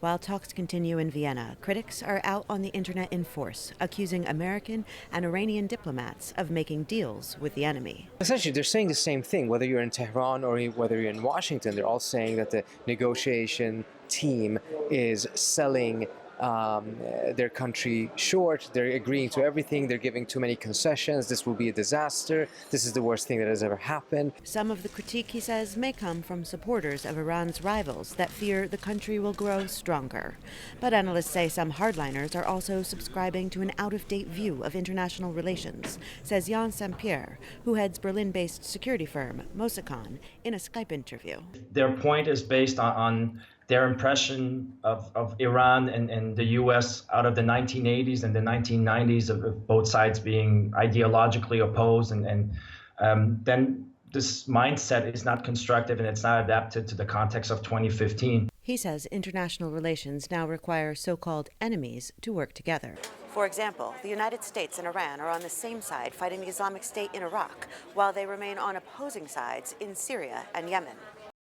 While talks continue in Vienna, critics are out on the internet in force, accusing American and Iranian diplomats of making deals with the enemy. Essentially, they're saying the same thing, whether you're in Tehran or whether you're in Washington. They're all saying that the negotiation team is selling their country short. They're agreeing to everything. They're giving too many concessions. This will be a disaster. This is the worst thing that has ever happened. Some of the critique, he says, may come from supporters of Iran's rivals that fear the country will grow stronger. But analysts say some hardliners are also subscribing to an out-of-date view of international relations, says Jan Saint-Pierre, who heads Berlin-based security firm Mossack in a Skype interview. Their point is based on their impression of Iran and the U.S. out of the 1980s and the 1990s of both sides being ideologically opposed. And then this mindset is not constructive and it's not adapted to the context of 2015. He says international relations now require so-called enemies to work together. For example, the United States and Iran are on the same side fighting the Islamic State in Iraq, while they remain on opposing sides in Syria and Yemen.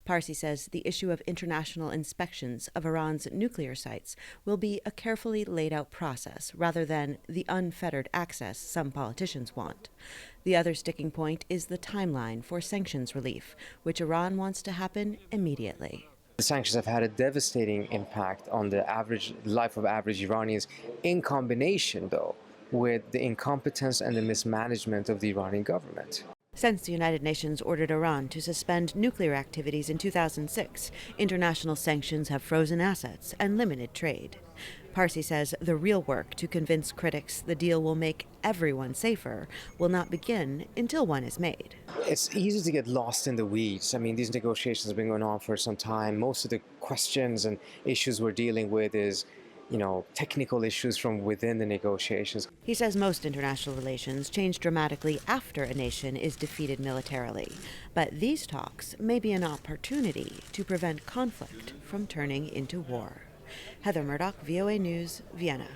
Parsi says the issue of international inspections of Iran's nuclear sites will be a carefully laid out process rather than the unfettered access some politicians want. The other sticking point is the timeline for sanctions relief, which Iran wants to happen immediately. The sanctions have had a devastating impact on the average life of average Iranians, in combination, though, with the incompetence and the mismanagement of the Iranian government. Since the United Nations ordered Iran to suspend nuclear activities in 2006, international sanctions have frozen assets and limited trade. Parsi says the real work to convince critics the deal will make everyone safer will not begin until one is made. It's easy to get lost in the weeds. I mean, these negotiations have been going on for some time. Most of the questions and issues we're dealing with is technical issues from within the negotiations. He says most international relations change dramatically after a nation is defeated militarily. But these talks may be an opportunity to prevent conflict from turning into war. Heather Murdock, VOA News, Vienna.